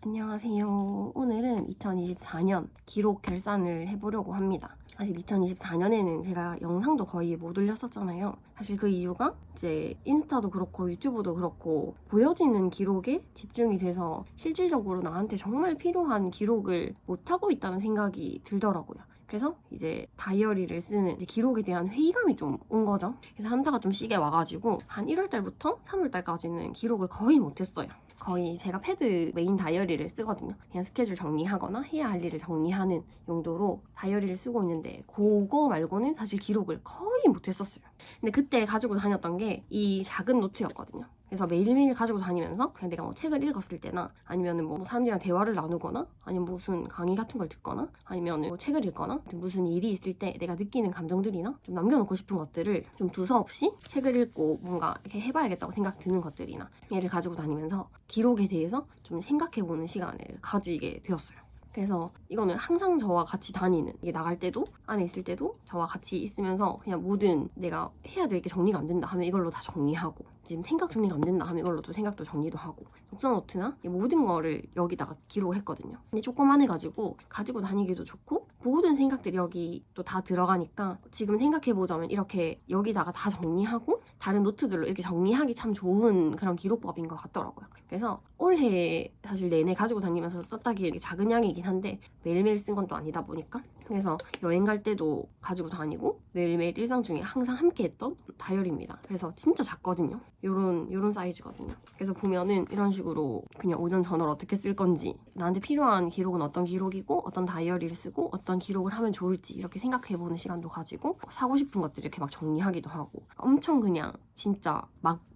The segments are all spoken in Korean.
안녕하세요. 오늘은 2024년 기록 결산을 해보려고 합니다. 사실 2024년에는 제가 영상도 거의 못 올렸었잖아요. 사실 그 이유가 이제 인스타도 그렇고 유튜브도 그렇고 보여지는 기록에 집중이 돼서 실질적으로 나한테 정말 필요한 기록을 못하고 있다는 생각이 들더라고요. 그래서 이제 다이어리를 쓰는 기록에 대한 회의감이 좀 온 거죠. 그래서 한타가 좀 시게 와가지고 한 1월달부터 3월달까지는 기록을 거의 못했어요. 거의 제가 패드 메인 다이어리를 쓰거든요. 그냥 스케줄 정리하거나 해야 할 일을 정리하는 용도로 다이어리를 쓰고 있는데 그거 말고는 사실 기록을 거의 못했었어요. 근데 그때 가지고 다녔던 게 이 작은 노트였거든요. 그래서 매일매일 가지고 다니면서 그냥 내가 뭐 책을 읽었을 때나 아니면은 뭐 사람들이랑 대화를 나누거나 아니면 무슨 강의 같은 걸 듣거나 아니면은 뭐 책을 읽거나 무슨 일이 있을 때 내가 느끼는 감정들이나 좀 남겨놓고 싶은 것들을 좀 두서없이 책을 읽고 뭔가 이렇게 해봐야겠다고 생각 드는 것들이나 얘를 가지고 다니면서 기록에 대해서 좀 생각해보는 시간을 가지게 되었어요. 그래서 이거는 항상 저와 같이 다니는, 이게 나갈 때도 안에 있을 때도 저와 같이 있으면서 그냥 모든 내가 해야 될 게 정리가 안 된다 하면 이걸로 다 정리하고, 지금 생각 정리가 안 된다 하면 이걸로도 생각도 정리도 하고, 독서노트나 모든 거를 여기다가 기록을 했거든요. 근데 조그만해가지고 가지고 다니기도 좋고 모든 생각들이 여기 또 다 들어가니까 지금 생각해보자면 이렇게 여기다가 다 정리하고 다른 노트들로 이렇게 정리하기 참 좋은 그런 기록법인 것 같더라고요. 그래서 올해 사실 내내 가지고 다니면서 썼다기에 작은 양이긴 한데 매일매일 쓴 건 또 아니다 보니까, 그래서 여행 갈 때도 가지고 다니고 매일매일 일상 중에 항상 함께 했던 다이어리입니다. 그래서 진짜 작거든요. 요런 사이즈거든요. 그래서 보면은 이런 식으로 그냥 오전 전화를 어떻게 쓸 건지, 나한테 필요한 기록은 어떤 기록이고 어떤 다이어리를 쓰고 어떤 기록을 하면 좋을지 이렇게 생각해보는 시간도 가지고, 사고 싶은 것들 이렇게 막 정리하기도 하고, 엄청 그냥 진짜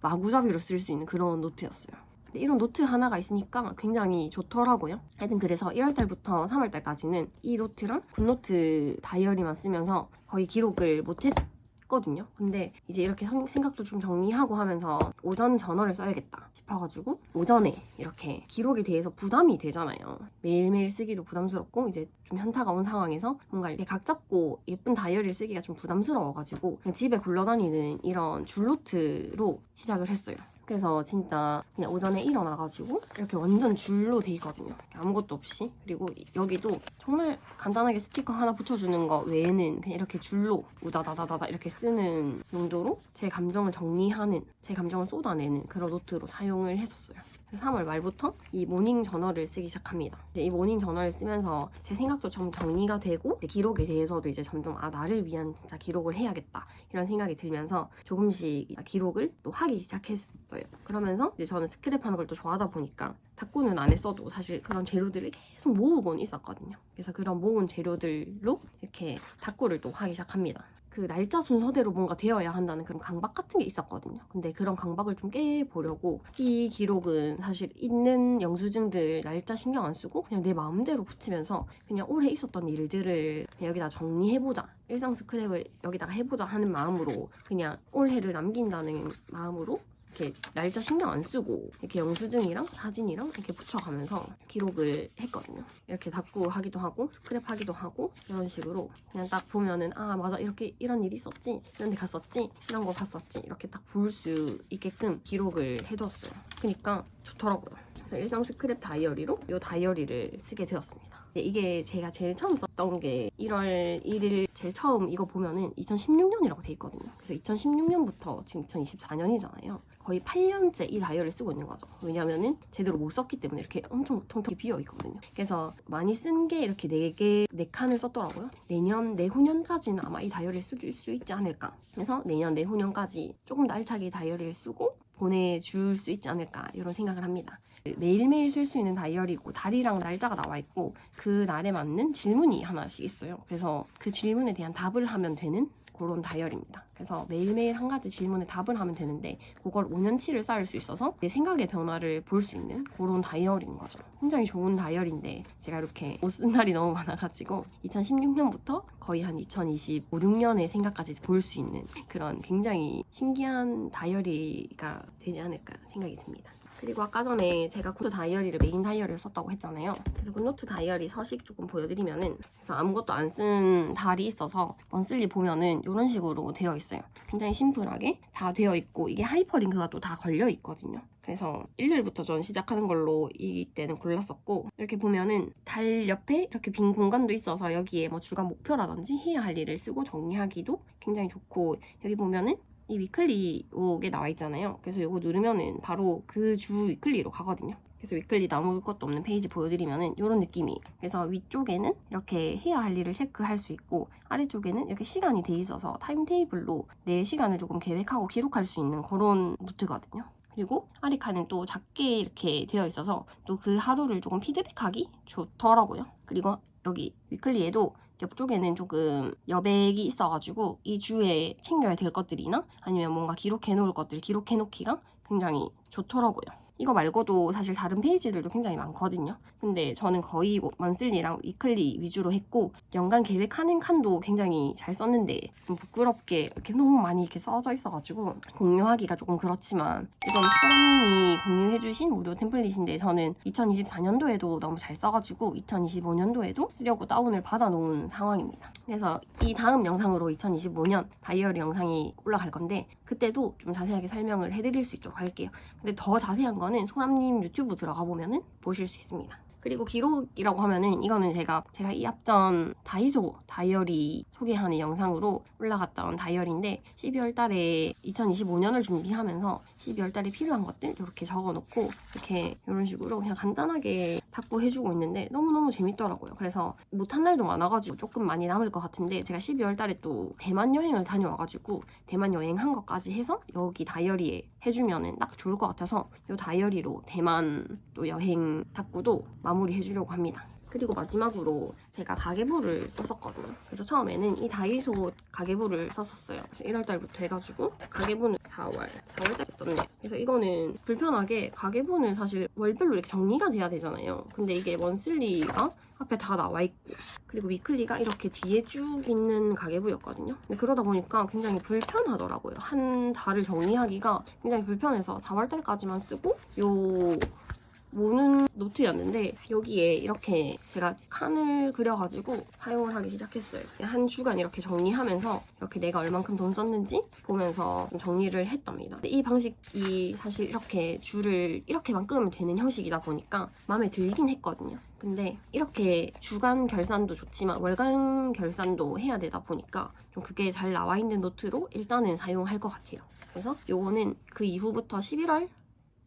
마구잡이로 쓸 수 있는 그런 노트였어요. 이런 노트 하나가 있으니까 굉장히 좋더라고요. 하여튼 그래서 1월달부터 3월달까지는 이 노트랑 굿노트 다이어리만 쓰면서 거의 기록을 못했거든요. 근데 이제 이렇게 생각도 좀 정리하고 하면서 오전 저널을 써야겠다 싶어가지고 오전에 이렇게 기록에 대해서 부담이 되잖아요. 매일매일 쓰기도 부담스럽고 이제 좀 현타가 온 상황에서 뭔가 이렇게 각 잡고 예쁜 다이어리를 쓰기가 좀 부담스러워가지고 그냥 집에 굴러다니는 이런 줄노트로 시작을 했어요. 그래서 진짜 그냥 오전에 일어나가지고 이렇게 완전 줄로 돼 있거든요. 아무것도 없이. 그리고 여기도 정말 간단하게 스티커 하나 붙여주는 거 외에는 그냥 이렇게 줄로 우다다다다다 이렇게 쓰는 용도로 제 감정을 정리하는, 제 감정을 쏟아내는 그런 노트로 사용을 했었어요. 3월 말부터 이 모닝 저널을 쓰기 시작합니다. 이 모닝 저널을 쓰면서 제 생각도 좀 정리가 되고 기록에 대해서도 이제 점점 나를 위한 진짜 기록을 해야겠다 이런 생각이 들면서 조금씩 기록을 또 하기 시작했어요. 그러면서 이제 저는 스크랩하는 걸 또 좋아하다 보니까 탁구는 안 했어도 사실 그런 재료들을 계속 모으곤 있었거든요. 그래서 그런 모은 재료들로 이렇게 탁구를 또 하기 시작합니다. 그 날짜 순서대로 뭔가 되어야 한다는 그런 강박 같은 게 있었거든요. 근데 그런 강박을 좀 깨보려고 이 기록은 사실 있는 영수증들 날짜 신경 안 쓰고 그냥 내 마음대로 붙이면서 그냥 올해 있었던 일들을 그냥 여기다 정리해보자, 일상 스크랩을 여기다가 해보자 하는 마음으로 그냥 올해를 남긴다는 마음으로 이렇게 날짜 신경 안 쓰고 이렇게 영수증이랑 사진이랑 이렇게 붙여가면서 기록을 했거든요. 이렇게 닦고 하기도 하고 스크랩 하기도 하고 이런 식으로 그냥 딱 보면은 아 맞아 이렇게 이런 일이 있었지, 이런 데 갔었지, 이런 거 봤었지 이렇게 딱 볼 수 있게끔 기록을 해두었어요. 그러니까 좋더라고요. 그래서 일상 스크랩 다이어리로 이 다이어리를 쓰게 되었습니다. 이게 제가 제일 처음 썼던 게 1월 1일 제일 처음 이거 보면은 2016년이라고 돼 있거든요. 그래서 2016년부터 지금 2024년이잖아요. 거의 8년째 이 다이어리를 쓰고 있는 거죠. 왜냐면은 제대로 못 썼기 때문에 이렇게 엄청 텅텅 비어 있거든요. 그래서 많이 쓴 게 이렇게 4칸을 썼더라고요. 내후년까지는 아마 이 다이어리를 쓸 수 있지 않을까. 그래서 내년, 내후년까지 조금 더 알차게 다이어리를 쓰고 보내줄 수 있지 않을까 이런 생각을 합니다. 매일매일 쓸 수 있는 다이어리고 달이랑 날짜가 나와 있고 그 날에 맞는 질문이 하나씩 있어요. 그래서 그 질문에 대한 답을 하면 되는 그런 다이어리입니다. 그래서 매일매일 한 가지 질문에 답을 하면 되는데 그걸 5년치를 쌓을 수 있어서 내 생각의 변화를 볼 수 있는 그런 다이어리인 거죠. 굉장히 좋은 다이어리인데 제가 이렇게 못 쓴 날이 너무 많아가지고 2016년부터 거의 한 2025, 6년의 생각까지 볼 수 있는 그런 굉장히 신기한 다이어리가 되지 않을까 생각이 듭니다. 그리고 아까 전에 제가 굿노트 다이어리를 메인 다이어리를 썼다고 했잖아요. 그래서 굿노트 다이어리 서식 조금 보여드리면은, 그래서 아무것도 안 쓴 달이 있어서 먼슬리 보면은 이런 식으로 되어 있어요. 굉장히 심플하게 다 되어 있고 이게 하이퍼링크가 또 다 걸려 있거든요. 그래서 일요일부터 전 시작하는 걸로 이때는 골랐었고, 이렇게 보면은 달 옆에 이렇게 빈 공간도 있어서 여기에 뭐 주간 목표라든지 해야 할 일을 쓰고 정리하기도 굉장히 좋고, 여기 보면은 이 위클리 요게 나와 있잖아요. 그래서 요거 누르면은 바로 그 주 위클리로 가거든요. 그래서 위클리 아무것도 없는 페이지 보여드리면은 이런 느낌이. 그래서 위쪽에는 이렇게 해야 할 일을 체크할 수 있고, 아래쪽에는 이렇게 시간이 돼 있어서 타임테이블로 내 시간을 조금 계획하고 기록할 수 있는 그런 노트거든요. 그리고 아래 칸은 또 작게 이렇게 되어 있어서 또 그 하루를 조금 피드백하기 좋더라고요. 그리고 여기 위클리에도 옆쪽에는 조금 여백이 있어가지고 이 주에 챙겨야 될 것들이나 아니면 뭔가 기록해 놓을 것들 기록해 놓기가 굉장히 좋더라고요. 이거 말고도 사실 다른 페이지들도 굉장히 많거든요. 근데 저는 거의 먼슬리랑 위클리 위주로 했고, 연간 계획하는 칸도 굉장히 잘 썼는데 좀 부끄럽게 이렇게 너무 많이 이렇게 써져 있어가지고 공유하기가 조금 그렇지만, 이건 소람님이 공유해주신 무료 템플릿인데 저는 2024년도에도 너무 잘 써가지고 2025년도에도 쓰려고 다운을 받아놓은 상황입니다. 그래서 이 다음 영상으로 2025년 다이어리 영상이 올라갈 건데 그때도 좀 자세하게 설명을 해드릴 수 있도록 할게요. 근데 더 자세한 거는 소람님 유튜브 들어가 보면은 보실 수 있습니다. 그리고 기록이라고 하면은 이거는 제가 이 앞전 다이소 다이어리 소개하는 영상으로 올라갔던 다이어리인데, 12월 달에 2025년을 준비하면서 12월 달에 필요한 것들 이렇게 적어놓고 이렇게 이런 식으로 그냥 간단하게 탁구해주고 있는데 너무너무 재밌더라고요. 그래서 못한 날도 많아가지고 조금 많이 남을 것 같은데, 제가 12월 달에 또 대만 여행을 다녀와가지고 대만 여행한 것까지 해서 여기 다이어리에 해주면은 딱 좋을 것 같아서 이 다이어리로 대만 또 여행 탁구도 마무리해주려고 합니다. 그리고 마지막으로 제가 가계부를 썼었거든요. 그래서 처음에는 이 다이소 가계부를 썼었어요. 1월달부터 해가지고 가계부는 4월달에 썼네. 그래서 이거는 불편하게 가계부는 사실 월별로 이렇게 정리가 돼야 되잖아요. 근데 이게 먼슬리가 앞에 다 나와 있고, 그리고 위클리가 이렇게 뒤에 쭉 있는 가계부였거든요. 근데 그러다 보니까 굉장히 불편하더라고요. 한 달을 정리하기가 굉장히 불편해서 4월달까지만 쓰고 요 모는 노트였는데, 여기에 이렇게 제가 칸을 그려가지고 사용을 하기 시작했어요. 한 주간 이렇게 정리하면서 이렇게 내가 얼만큼 돈 썼는지 보면서 좀 정리를 했답니다. 근데 이 방식이 사실 이렇게 줄을 이렇게만 끄면 되는 형식이다 보니까 마음에 들긴 했거든요. 근데 이렇게 주간 결산도 좋지만 월간 결산도 해야 되다 보니까 좀 그게 잘 나와 있는 노트로 일단은 사용할 것 같아요. 그래서 요거는 그 이후부터 11월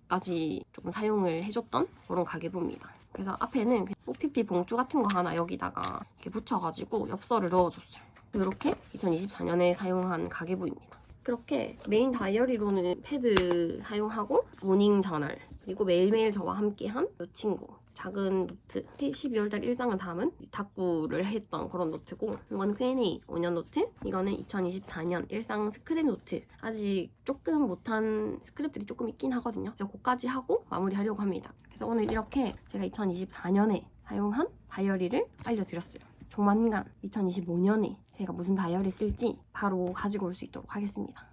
까지 조금 사용을 해줬던 그런 가계부입니다. 그래서 앞에는 OPP 봉투 같은 거 하나 여기다가 이렇게 붙여가지고 엽서를 넣어줬어요. 이렇게 2024년에 사용한 가계부입니다. 그렇게 메인 다이어리로는 패드 사용하고 모닝 저널, 그리고 매일매일 저와 함께한 이 친구 작은 노트, 12월달 일상을 담은 탁구를 했던 그런 노트고, 이건 Q&A 5년 노트, 이거는 2024년 일상 스크랩 노트. 아직 조금 못한 스크랩들이 조금 있긴 하거든요. 그래서 그거까지 하고 마무리하려고 합니다. 그래서 오늘 이렇게 제가 2024년에 사용한 다이어리를 알려드렸어요. 조만간 2025년에 제가 무슨 다이어리 쓸지 바로 가지고 올 수 있도록 하겠습니다.